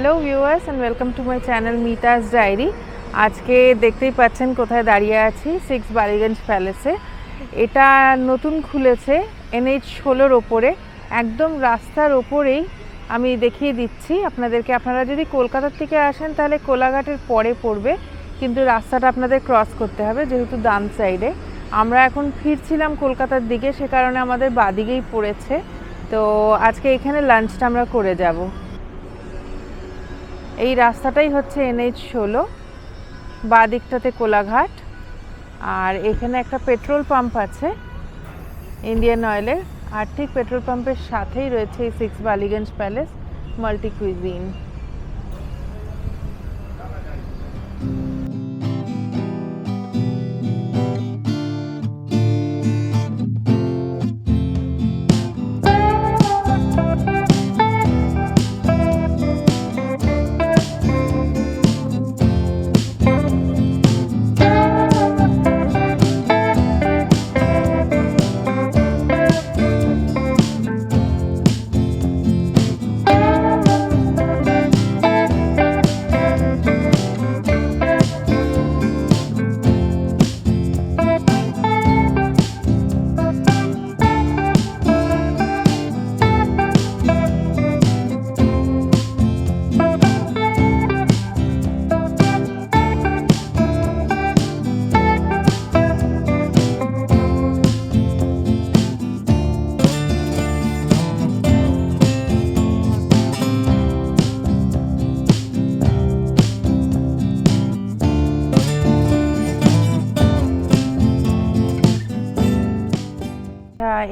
Hello viewers and welcome to my channel Mita's diary. আজকে দেখতেই পাচ্ছেন কোথায় দাঁড়িয়ে আছি, 6 বালিগঞ্জ প্যালেসে। এটা নতুন খুলেছে NH 16-র ওপরে, একদম রাস্তার ওপরেই। আমি দেখিয়ে দিচ্ছি আপনাদেরকে। আপনারা যদি কলকাতার থেকে আসেন তাহলে কোলাঘাটের পরে পড়বে, কিন্তু রাস্তাটা আপনাদের ক্রস করতে হবে যেহেতু ডান সাইডে। আমরা এখন ফিরছিলাম কলকাতার দিকে, সে কারণে আমাদের বাদিকেই পড়েছে। তো আজকে এখানে লাঞ্চটা আমরা করে যাব। এই রাস্তাটাই হচ্ছে NH 16, বাঁ দিকটাতে কোলাঘাট। আর এখানে একটা পেট্রোল পাম্প আছে ইন্ডিয়ান অয়েলের, আর ঠিক পেট্রোল পাম্পের সাথেই রয়েছে এই 6 বালিগঞ্জ প্যালেস মাল্টি কুইজিন।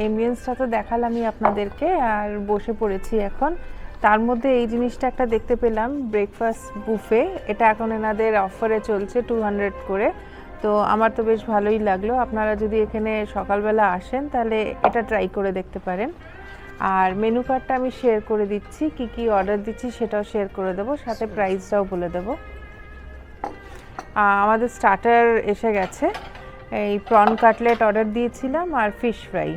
এমবিয়েন্সটা তো দেখালামই আপনাদেরকে, আর বসে পড়েছি এখন। তার মধ্যে এই জিনিসটা একটা দেখতে পেলাম, ব্রেকফাস্ট বুফে। এটা এখন এনাদের অফারে চলছে 200 করে। তো আমার তো বেশ ভালোই লাগলো। আপনারা যদি এখানে সকালবেলা আসেন তাহলে এটা ট্রাই করে দেখতে পারেন। আর মেনু কার্ডটা আমি শেয়ার করে দিচ্ছি, কি কি অর্ডার দিচ্ছি সেটাও শেয়ার করে দেবো, সাথে প্রাইসটাও বলে দেবো। আমাদের স্টার্টার এসে গেছে। এই প্রন কাটলেট অর্ডার দিয়েছিলাম আর ফিশ ফ্রাই।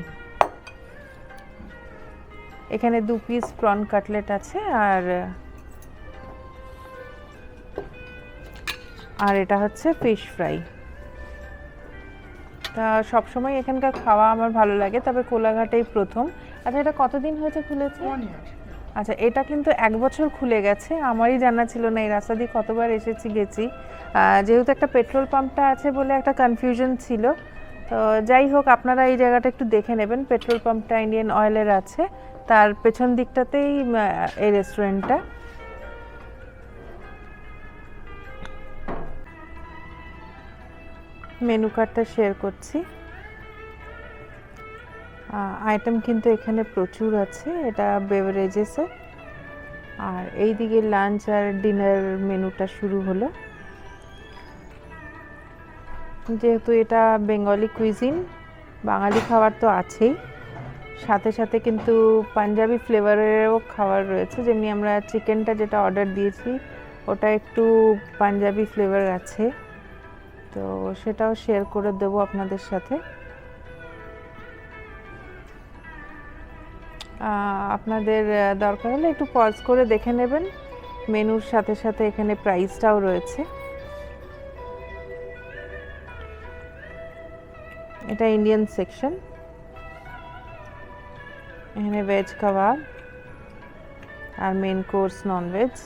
এখানে 2 পিস প্রন কাটলেট আছে, আর এটা হচ্ছে ফিশ ফ্রাই। তা সবসময় এখানকার খাওয়া আমার ভালো লাগে, তবে কোলাঘাটেই প্রথম। আচ্ছা, এটা কতদিন হয়েছে খুলেছে? আচ্ছা, এটা কিন্তু 1 বছর খুলে গেছে। আমারই জানা ছিল না, এই রাস্তা দিয়ে কতবার এসেছি গেছি। যেহেতু একটা পেট্রোল পাম্পটা আছে বলে একটা কনফিউশন ছিল। তো যাই হোক, আপনারা এই জায়গাটা একটু দেখে নেবেন। পেট্রোল পাম্পটা ইন্ডিয়ান অয়েলের আছে, তার পেছন দিকটাতেই এই রেস্টুরেন্টটা। মেনু কার্ডটা শেয়ার করছি। আইটেম কিন্তু এখানে প্রচুর আছে, এটা বেভারেজেসে। আর এই দিকে লাঞ্চ আর ডিনার মেনুটা শুরু হলো। যেহেতু এটা বেঙ্গলি কুইজিন, বাঙালি খাবার তো আছেই, সাথে সাথে কিন্তু পাঞ্জাবি ফ্লেভারেরও খাবার রয়েছে। যেমনি আমরা চিকেনটা যেটা অর্ডার দিয়েছি ওটা একটু পাঞ্জাবি ফ্লেভার আছে, তো সেটাও শেয়ার করে দেবো আপনাদের সাথে। আপনাদের দরকার হলে একটু পজ করে দেখে নেবেন। মেনুর সাথে সাথে এখানে প্রাইসটাও রয়েছে। এটা ইন্ডিয়ান সেকশন। এখানে ভেজ কাবাব আর main course non veg.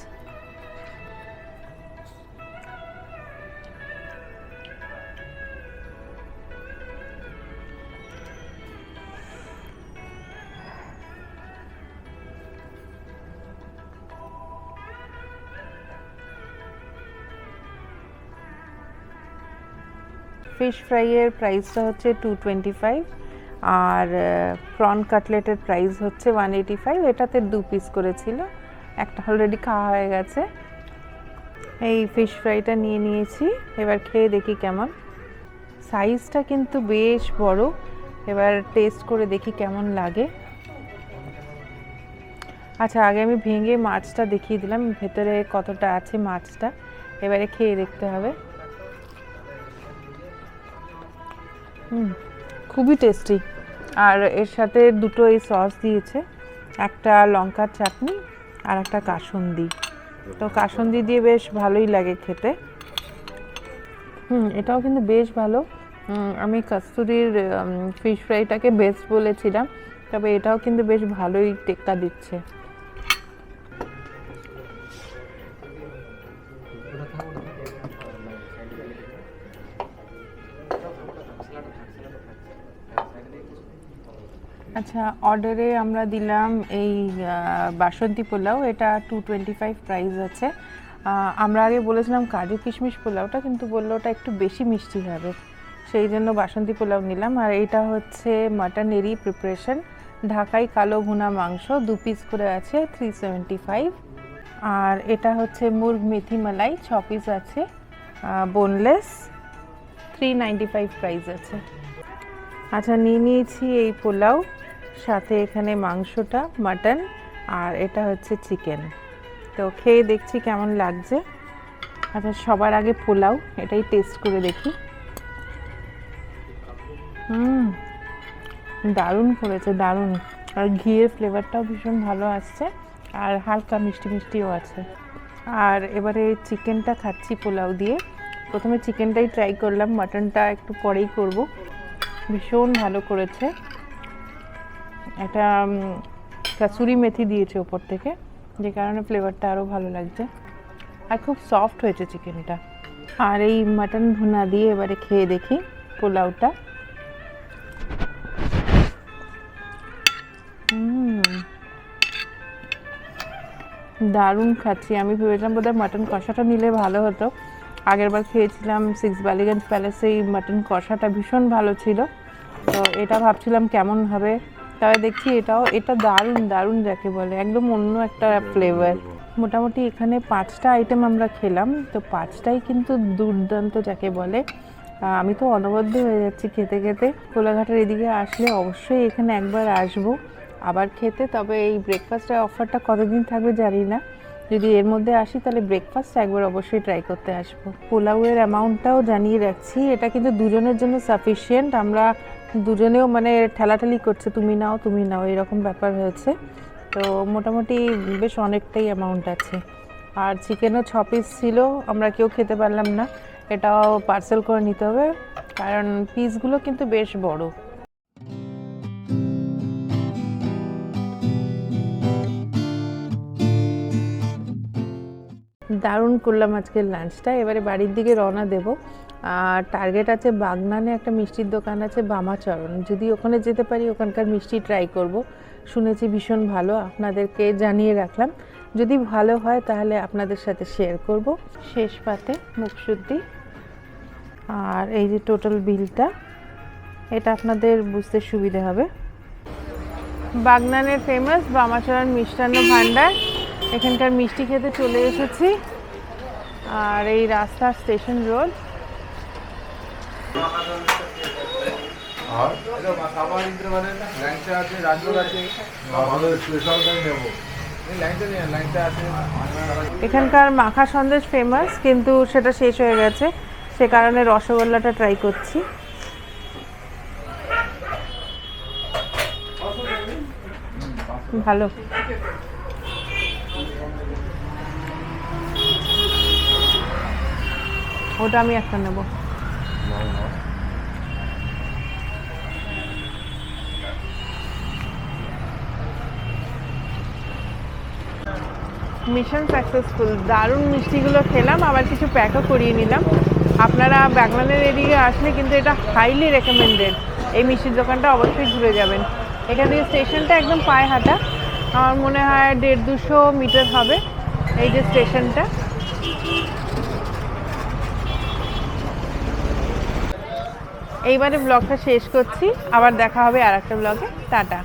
Fish ফ্রাইয়ের প্রাইসটা হচ্ছে 225, আর প্রন কাটলেটের প্রাইস হচ্ছে 185। এটাতে 2 পিস করেছিল, একটা অলরেডি খাওয়া হয়ে গেছে। এই ফিশ ফ্রাইটা নিয়ে নিয়েছি, এবার খেয়ে দেখি কেমন। সাইজটা কিন্তু বেশ বড়, এবার টেস্ট করে দেখি কেমন লাগে। আচ্ছা, আগে আমি ভেঙে মাছটা দেখিয়ে দিলাম ভেতরে কতটা আছে মাছটা, এবারে খেয়ে দেখতে হবে। খুবই টেস্টি। আর এর সাথে দুটো এই সস দিয়েছে, একটা লঙ্কার চাটনি আর একটা কাসুন্দি। তো কাসুন্দি দিয়ে বেশ ভালোই লাগে খেতে। এটাও কিন্তু বেশ ভালো। আমি কস্তুরীর ফিশ ফ্রাইটাকে বেস্ট বলেছিলাম, তবে এটাও কিন্তু বেশ ভালোই টেক্কা দিচ্ছে। আচ্ছা, অর্ডারে আমরা দিলাম এই বাসন্তী পোলাও, এটা 225 প্রাইস আছে। আমরা আগে বলেছিলাম কাজু কিশমিশ পোলাওটা, কিন্তু বললো ওটা একটু বেশি মিষ্টি হবে, সেই জন্য বাসন্তী পোলাও নিলাম। আর এটা হচ্ছে মাটনেরই প্রিপারেশন, ঢাকাই কালো ভুনা মাংস 2 পিস করে আছে 375। আর এটা হচ্ছে মুর্গ মেথি মালাই 6 পিস আছে, বোনলেস 395 প্রাইস আছে। আচ্ছা, নিয়ে নিয়েছি এই পোলাও, সাথে এখানে মাংসটা মাটন, আর এটা হচ্ছে চিকেন। তো খেয়ে দেখছি কেমন লাগছে। আচ্ছা, সবার আগে পোলাও, এটাই টেস্ট করে দেখি। দারুণ করেছে, দারুণ। আর ঘিয়ের ফ্লেভারটাও ভীষণ ভালো আসছে, আর হালকা মিষ্টি মিষ্টিও আছে। আর এবারে চিকেনটা খাচ্ছি পোলাও দিয়ে। প্রথমে চিকেনটাই ট্রাই করলাম, মাটনটা একটু পরেই করব। ভীষণ ভালো করেছে। একটা কাসুরি মেথি দিয়েছে ওপর থেকে, যে কারণে ফ্লেভারটা আরও ভালো লাগছে। আর খুব সফট হয়েছে চিকেনটা। আর এই মাটন ভুনা দিয়ে এবারে খেয়ে দেখি পোলাওটা। দারুণ খাচ্ছি। আমি ভেবেছিলাম বোধহয় মাটন কষাটা নিলে ভালো হতো। আগেরবার খেয়েছিলাম 6 বালিগঞ্জ প্যালেসে, এই মাটন কষাটা ভীষণ ভালো ছিল, তো এটা ভাবছিলাম কেমন হবে। তবে দেখছি এটা দারুণ দারুণ যাকে বলে, একদম অন্য একটা ফ্লেভার। মোটামুটি এখানে 5টা আইটেম আমরা খেলাম, তো 5টাই কিন্তু দুর্দান্ত যাকে বলে। আমি তো অনবদ্য হয়ে যাচ্ছি খেতে খেতে। কোলাঘাটের এদিকে আসলে অবশ্যই এখানে একবার আসবো আবার খেতে। তবে এই ব্রেকফাস্টের অফারটা কতদিন থাকবে জানি না, যদি এর মধ্যে আসি তাহলে ব্রেকফাস্ট একবার অবশ্যই ট্রাই করতে আসবো। পোলাওয়ের অ্যামাউন্টটাও জানিয়ে রাখছি, এটা কিন্তু দুজনের জন্য সাফিসিয়েন্ট। আমরা দুজনেও মানে ঠেলাঠেলি করছে, তুমি নাও এরকম ব্যাপার হয়েছে। তো মোটামুটি বেশ অনেকটাই অ্যামাউন্ট আছে। আর চিকেনও 6 পিস ছিল, আমরা কেউ খেতে পারলাম না, এটাও পার্সেল করে নিতে হবে, কারণ পিসগুলো কিন্তু বেশ বড়। দারুণ করলাম আজকের লাঞ্চটা। এবারে বাড়ির দিকে রওনা দেব। আর টার্গেট আছে বাগনানে একটা মিষ্টির দোকান আছে বামাচরণ, যদি ওখানে যেতে পারি ওখানকার মিষ্টি ট্রাই করব। শুনেছি ভীষণ ভালো, আপনাদেরকে জানিয়ে রাখলাম। যদি ভালো হয় তাহলে আপনাদের সাথে শেয়ার করব। শেষ পাতে মুখশুদ্ধি, আর এই যে টোটাল বিলটা, এটা আপনাদের বুঝতে সুবিধা হবে। বাগনানের ফেমাস বামাচরণ মিষ্টান্ন ভাণ্ডার, এখানকার মিষ্টি খেতে চলে এসেছি। আর এই রাস্তা স্টেশন রোড। এখানকার মাখা সন্দেশ ফেমাস, কিন্তু সেটা শেষ হয়ে গেছে, সে কারণে রসগোল্লাটা ট্রাই করছি। ভালো। ওটা আমি একটা নেব। Mission successful. দারুণ মিষ্টিগুলো খেলাম, আবার কিছু প্যাকও করিয়ে নিলাম। আপনারা বাগনানের এদিকে আসলে কিন্তু এটা হাইলি রেকমেন্ডেড, এই মিষ্টির দোকানটা অবশ্যই ঘুরে যাবেন। এখান থেকে স্টেশনটা একদম পায়ে হাঁটা, আমার মনে হয় 150-200 মিটার হবে এই যে স্টেশনটা। এইবারে ব্লগটা শেষ করছি, আবার দেখা হবে আর একটা ব্লগে। টাটা।